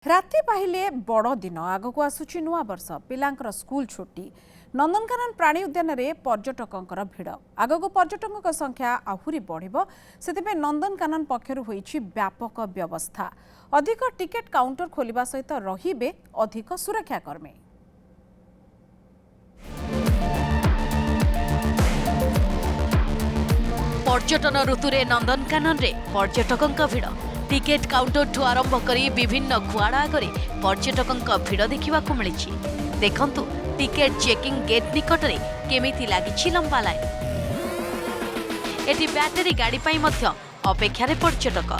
राति पाहिले बड़ दिन आग को आसुची नुआ वर्ष पिलांकर स्कूल छुट्टी नंदनकानन प्राणी उद्यान रे पर्यटकों भिड़ आग को पर्यटकों संख्या आहुरी बढ़िबो सेतिबे नंदनकानन पक्षरु होईछि व्यापक व्यवस्था अधिक टिकेट काउंटर खोलिबा सहित रहिबे अधिक सुरक्षाकर्मी। पर्यटन ऋतुरे नंदनकानन रे पर्यटकों भिड़ टिकेट काउंटर ठू आरंभ करी विभिन्न खुआड़ा आगरे पर्यटकों भिड़ देखा मिली। देखंतु टिकेट चेकिंग गेट निकटरे केमिति लागिछि लंबा लाइन। एटी बैटरी गाड़ी पाई मध्य अपेक्षारे पर्यटक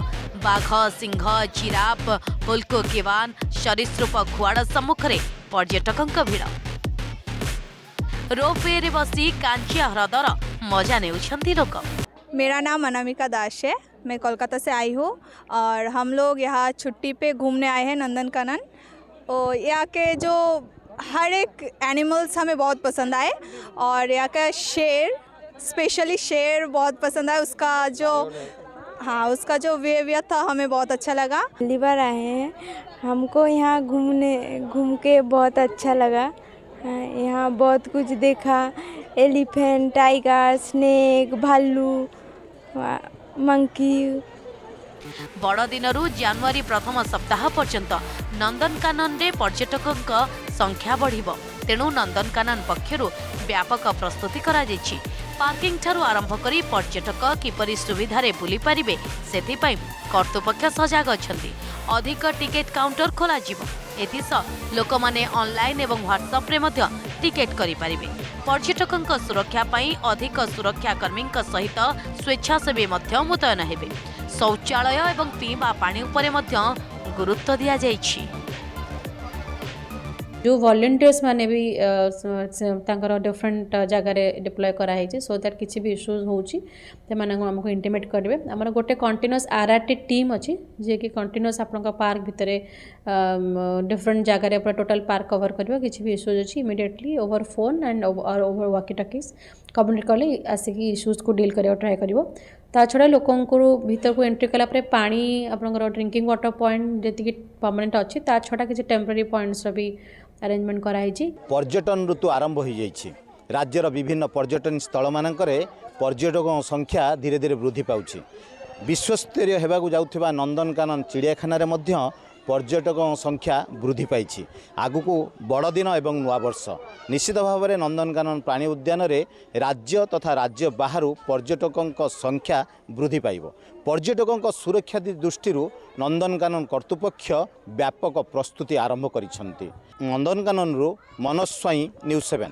बाघ सिंह जिराफ हुल्को केवान सरीसृप खुआड़ा सम्मुखरे पर्यटकों भिड़ रोपवे रे बसी कांचिया ह्रदर मजा नेउछंती लोक। मेरा नाम अनामिका दास है, मैं कोलकाता से आई हूँ और हम लोग यहाँ छुट्टी पे घूमने आए हैं नंदनकानन। और यहाँ के जो हर एक एनिमल्स हमें बहुत पसंद आए और यहाँ का शेर स्पेशली शेर बहुत पसंद आया। उसका जो बिहेवियर था हमें बहुत अच्छा लगा। पहली बार आए हैं, हमको यहाँ घूम के बहुत अच्छा लगा। यहाँ बहुत कुछ देखा, एलिफेंट, टाइगर, स्नेक, भालू, मंकी। बड़ दिनरू जनवरी प्रथम सप्ताह पर्यंत नंदनकानन रे पर्यटकों संख्या बढ़िबो, तेणु नंदनकानन पक्षरु व्यापक प्रस्तुति करा जायछि। पार्किंग ठारू आरंभ करी पर्यटक किपरि सुविधा रे बुली पारिबे सेतिपई कर्तृपक्ष सजग अछंती। अधिक टिकेट काउंटर खोला जिवो, एथिस लोक माने ऑनलाइन एवं व्हाट्सएप रे मध्य टिकेट करि पारिबे। पर्यटकों सुरक्षा पाई अधिक सुरक्षाकर्मी सहित स्वेच्छासेवी मध्य मुतयन हेबे। शौचालय एवं पीवा पानी उपरे मध्य गुरुत्व दिया जायछि। जो वॉलंटियर्स माने भी डिफरेंट जगह डिप्लॉय कराई सो दैट किसी भी इश्यूज होची आमको इंटिमेट करेंगे। आमर गोटे कंटिन्यूअस आरआरटी टीम अच्छी जे कि कंटिन्यूअस आपण पार्क भितर डिफरेंट जगह टोटल पार्क कवर करवा किसी भी इश्यूज अच्छी immediately over phone and over walkie talkies communicate कले आसिक इश्यूज को डील करने ट्राए कर। ता छड़ा लोकों भीतर को एंट्री कलापर पानी आपंकर ड्रिंकिंग वाटर पॉइंट जी परमानेंट अच्छी ता छड़ा किसी टेम्पररी पॉइंट्स भी अरेंजमेंट कराई। पर्यटन ऋतु आरंभ हो जाइए। राज्यर विभिन्न पर्यटन स्थल मानकरे पर्यटकों संख्या धीरे धीरे वृद्धि पाउछि। विश्वस्तरीय हेबाकु जाउथिबा नंदनकानन चिड़ियाखाना रे मध्य पर्यटकों संख्या वृद्धि पाई। आगुकू बड़ दिन एवं नुआ वर्ष निश्चित भाव में नंदनकानन प्राणी उद्यान रे राज्य तथा राज्य बाहरु पर्यटकों संख्या वृद्धि पाइब। पर्यटकों सुरक्षा दृष्टि नंदनकानन कर्तृपक्ष व्यापक प्रस्तुति आरंभ करिसेंती। नंदनकानन मनोज स्वाई, न्यूज़ 7।